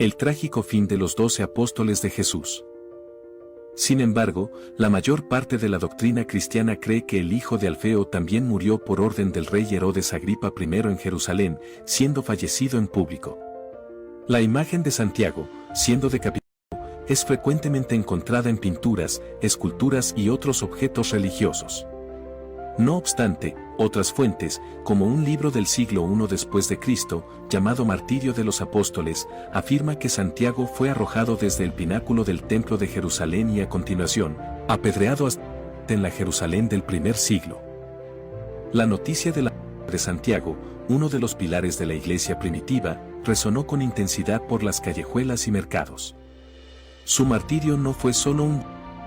El trágico fin de los 12 apóstoles de Jesús. Sin embargo, la mayor parte de la doctrina cristiana cree que el hijo de Alfeo también murió por orden del rey Herodes Agripa I en Jerusalén, siendo fallecido en público. La imagen de Santiago, siendo decapitado, es frecuentemente encontrada en pinturas, esculturas y otros objetos religiosos. No obstante, otras fuentes, como un libro del siglo I después de Cristo, llamado Martirio de los Apóstoles, afirma que Santiago fue arrojado desde el pináculo del templo de Jerusalén y a continuación, apedreado hasta en la Jerusalén del primer siglo. La noticia de la muerte de Santiago, uno de los pilares de la iglesia primitiva, resonó con intensidad por las callejuelas y mercados. Su martirio no fue solo un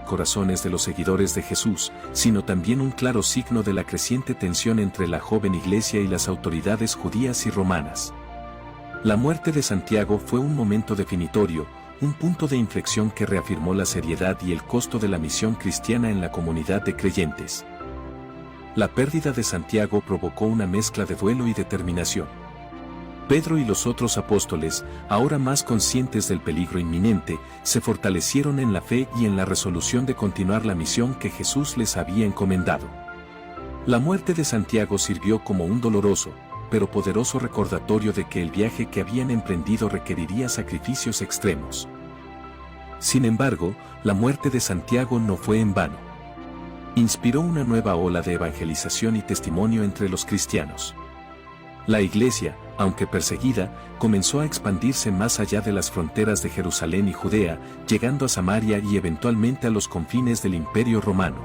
corazones de los seguidores de Jesús, sino también un claro signo de la creciente tensión entre la joven iglesia y las autoridades judías y romanas. La muerte de Santiago fue un momento definitorio, un punto de inflexión que reafirmó la seriedad y el costo de la misión cristiana en la comunidad de creyentes. La pérdida de Santiago provocó una mezcla de duelo y determinación. Pedro y los otros apóstoles, ahora más conscientes del peligro inminente, se fortalecieron en la fe y en la resolución de continuar la misión que Jesús les había encomendado. La muerte de Santiago sirvió como un doloroso, pero poderoso recordatorio de que el viaje que habían emprendido requeriría sacrificios extremos. Sin embargo, la muerte de Santiago no fue en vano. Inspiró una nueva ola de evangelización y testimonio entre los cristianos. La iglesia, aunque perseguida, comenzó a expandirse más allá de las fronteras de Jerusalén y Judea, llegando a Samaria y eventualmente a los confines del Imperio Romano.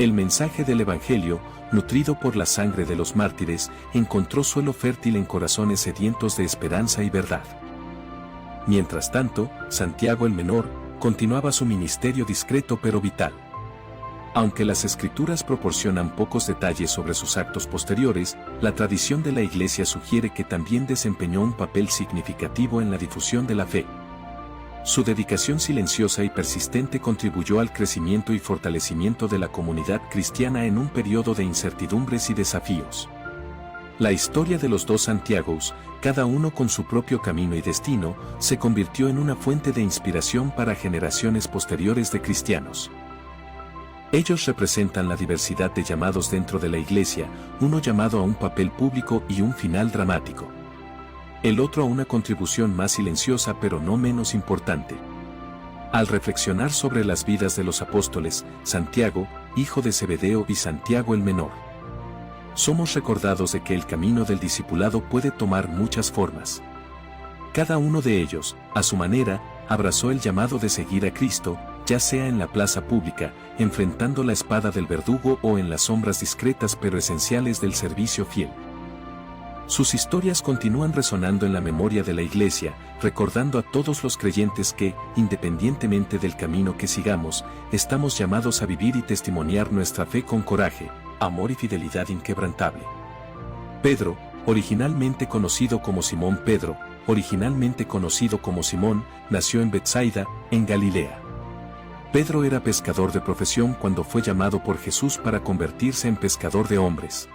El mensaje del Evangelio, nutrido por la sangre de los mártires, encontró suelo fértil en corazones sedientos de esperanza y verdad. Mientras tanto, Santiago el Menor continuaba su ministerio discreto pero vital. Aunque las escrituras proporcionan pocos detalles sobre sus actos posteriores, la tradición de la Iglesia sugiere que también desempeñó un papel significativo en la difusión de la fe. Su dedicación silenciosa y persistente contribuyó al crecimiento y fortalecimiento de la comunidad cristiana en un periodo de incertidumbres y desafíos. La historia de los dos Santiagos, cada uno con su propio camino y destino, se convirtió en una fuente de inspiración para generaciones posteriores de cristianos. Ellos representan la diversidad de llamados dentro de la iglesia, uno llamado a un papel público y un final dramático. El otro a una contribución más silenciosa pero no menos importante. Al reflexionar sobre las vidas de los apóstoles, Santiago, hijo de Zebedeo y Santiago el Menor, somos recordados de que el camino del discipulado puede tomar muchas formas. Cada uno de ellos, a su manera, abrazó el llamado de seguir a Cristo, ya sea en la plaza pública, enfrentando la espada del verdugo o en las sombras discretas pero esenciales del servicio fiel. Sus historias continúan resonando en la memoria de la Iglesia, recordando a todos los creyentes que, independientemente del camino que sigamos, estamos llamados a vivir y testimoniar nuestra fe con coraje, amor y fidelidad inquebrantable. Pedro, originalmente conocido como Simón Pedro, nació en Betsaida, en Galilea. Pedro era pescador de profesión cuando fue llamado por Jesús para convertirse en pescador de hombres.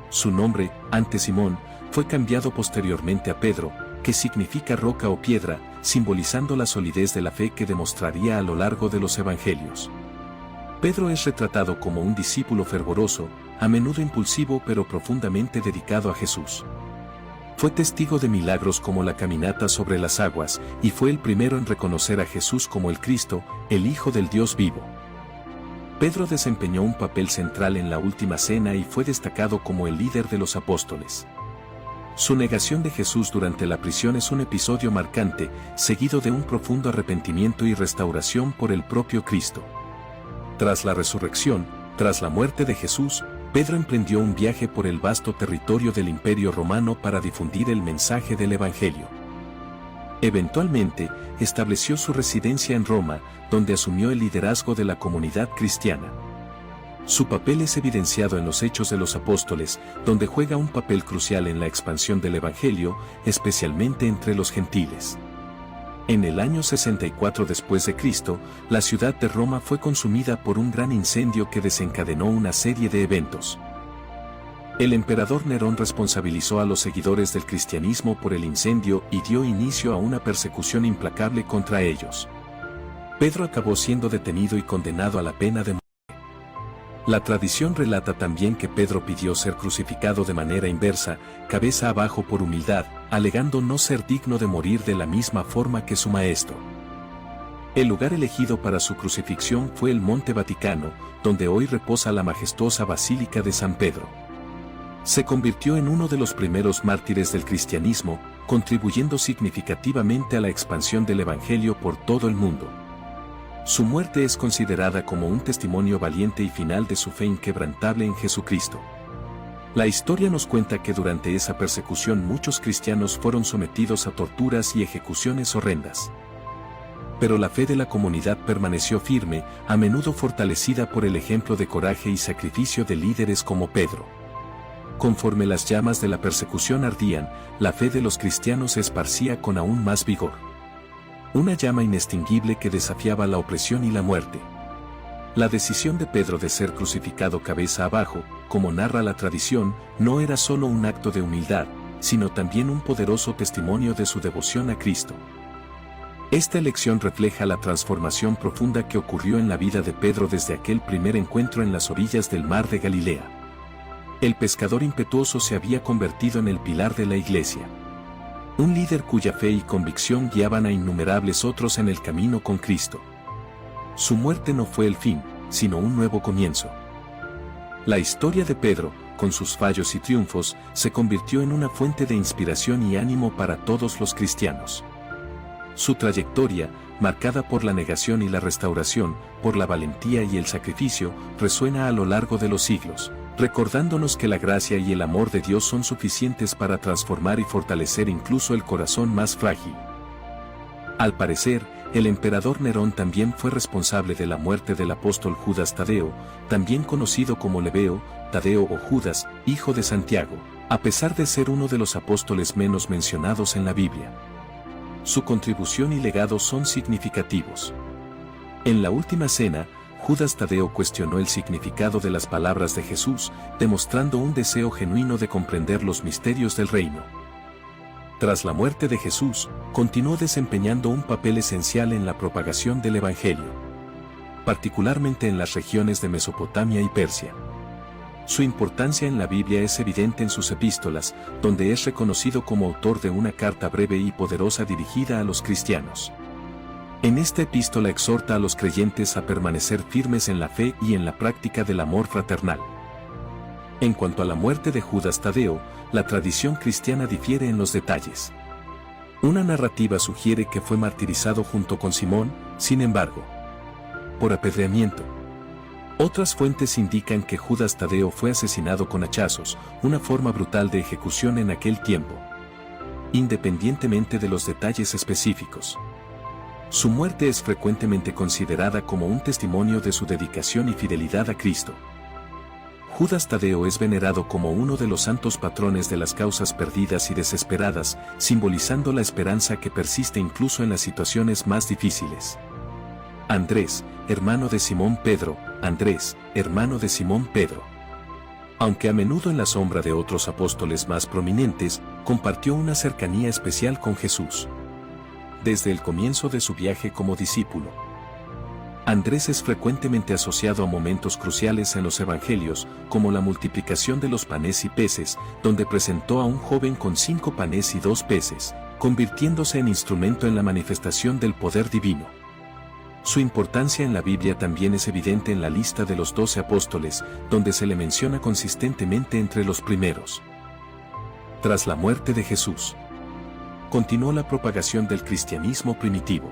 Su nombre, antes Simón, fue cambiado posteriormente a Pedro, que significa roca o piedra, simbolizando la solidez de la fe que demostraría a lo largo de los evangelios. Pedro es retratado como un discípulo fervoroso, a menudo impulsivo pero profundamente dedicado a Jesús. Fue testigo de milagros como la caminata sobre las aguas, y fue el primero en reconocer a Jesús como el Cristo, el Hijo del Dios vivo. Pedro desempeñó un papel central en la última cena y fue destacado como el líder de los apóstoles. Su negación de Jesús durante la prisión es un episodio marcante, seguido de un profundo arrepentimiento y restauración por el propio Cristo. Tras la resurrección, tras la muerte de Jesús, Pedro emprendió un viaje por el vasto territorio del Imperio Romano para difundir el mensaje del Evangelio. Eventualmente, estableció su residencia en Roma, donde asumió el liderazgo de la comunidad cristiana. Su papel es evidenciado en los Hechos de los Apóstoles, donde juega un papel crucial en la expansión del Evangelio, especialmente entre los gentiles. En el año 64 después de Cristo, la ciudad de Roma fue consumida por un gran incendio que desencadenó una serie de eventos. El emperador Nerón responsabilizó a los seguidores del cristianismo por el incendio y dio inicio a una persecución implacable contra ellos. Pedro acabó siendo detenido y condenado a la pena de muerte. La tradición relata también que Pedro pidió ser crucificado de manera inversa, cabeza abajo por humildad, alegando no ser digno de morir de la misma forma que su maestro. El lugar elegido para su crucifixión fue el Monte Vaticano, donde hoy reposa la majestuosa Basílica de San Pedro. Se convirtió en uno de los primeros mártires del cristianismo, contribuyendo significativamente a la expansión del Evangelio por todo el mundo. Su muerte es considerada como un testimonio valiente y final de su fe inquebrantable en Jesucristo. La historia nos cuenta que durante esa persecución muchos cristianos fueron sometidos a torturas y ejecuciones horrendas. Pero la fe de la comunidad permaneció firme, a menudo fortalecida por el ejemplo de coraje y sacrificio de líderes como Pedro. Conforme las llamas de la persecución ardían, la fe de los cristianos se esparcía con aún más vigor. Una llama inextinguible que desafiaba la opresión y la muerte. La decisión de Pedro de ser crucificado cabeza abajo, como narra la tradición, no era solo un acto de humildad, sino también un poderoso testimonio de su devoción a Cristo. Esta elección refleja la transformación profunda que ocurrió en la vida de Pedro desde aquel primer encuentro en las orillas del mar de Galilea. El pescador impetuoso se había convertido en el pilar de la iglesia. Un líder cuya fe y convicción guiaban a innumerables otros en el camino con Cristo. Su muerte no fue el fin, sino un nuevo comienzo. La historia de Pedro, con sus fallos y triunfos, se convirtió en una fuente de inspiración y ánimo para todos los cristianos. Su trayectoria, marcada por la negación y la restauración, por la valentía y el sacrificio, resuena a lo largo de los siglos, recordándonos que la gracia y el amor de Dios son suficientes para transformar y fortalecer incluso el corazón más frágil. Al parecer, el emperador Nerón también fue responsable de la muerte del apóstol Judas Tadeo, también conocido como Lebeo, Tadeo o Judas, hijo de Santiago, a pesar de ser uno de los apóstoles menos mencionados en la Biblia. Su contribución y legado son significativos. En la última cena, Judas Tadeo cuestionó el significado de las palabras de Jesús, demostrando un deseo genuino de comprender los misterios del reino. Tras la muerte de Jesús, continuó desempeñando un papel esencial en la propagación del Evangelio, particularmente en las regiones de Mesopotamia y Persia. Su importancia en la Biblia es evidente en sus epístolas, donde es reconocido como autor de una carta breve y poderosa dirigida a los cristianos. En esta epístola exhorta a los creyentes a permanecer firmes en la fe y en la práctica del amor fraternal. En cuanto a la muerte de Judas Tadeo, la tradición cristiana difiere en los detalles. Una narrativa sugiere que fue martirizado junto con Simón, sin embargo, por apedreamiento. Otras fuentes indican que Judas Tadeo fue asesinado con hachazos, una forma brutal de ejecución en aquel tiempo. Independientemente de los detalles específicos, su muerte es frecuentemente considerada como un testimonio de su dedicación y fidelidad a Cristo. Judas Tadeo es venerado como uno de los santos patrones de las causas perdidas y desesperadas, simbolizando la esperanza que persiste incluso en las situaciones más difíciles. Andrés, hermano de Simón Pedro, Andrés, hermano de Simón Pedro. Aunque a menudo en la sombra de otros apóstoles más prominentes, compartió una cercanía especial con Jesús. Desde el comienzo de su viaje como discípulo, Andrés es frecuentemente asociado a momentos cruciales en los evangelios, como la multiplicación de los panes y peces, donde presentó a un joven con 5 panes y 2 peces, convirtiéndose en instrumento en la manifestación del poder divino. Su importancia en la Biblia también es evidente en la lista de los 12 apóstoles, donde se le menciona consistentemente entre los primeros. Tras la muerte de Jesús, continuó la propagación del cristianismo primitivo.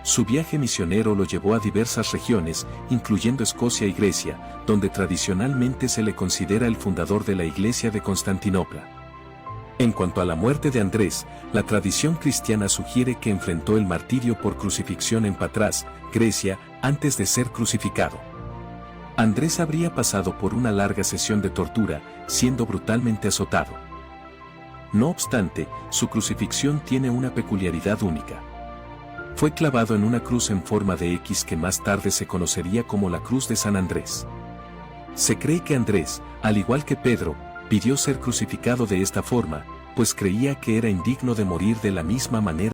Su viaje misionero lo llevó a diversas regiones, incluyendo Escocia y Grecia, donde tradicionalmente se le considera el fundador de la Iglesia de Constantinopla. En cuanto a la muerte de Andrés, la tradición cristiana sugiere que enfrentó el martirio por crucifixión en Patras, Grecia, antes de ser crucificado. Andrés habría pasado por una larga sesión de tortura, siendo brutalmente azotado. No obstante, su crucifixión tiene una peculiaridad única. Fue clavado en una cruz en forma de X que más tarde se conocería como la Cruz de San Andrés. Se cree que Andrés, al igual que Pedro, pidió ser crucificado de esta forma, pues creía que era indigno de morir de la misma manera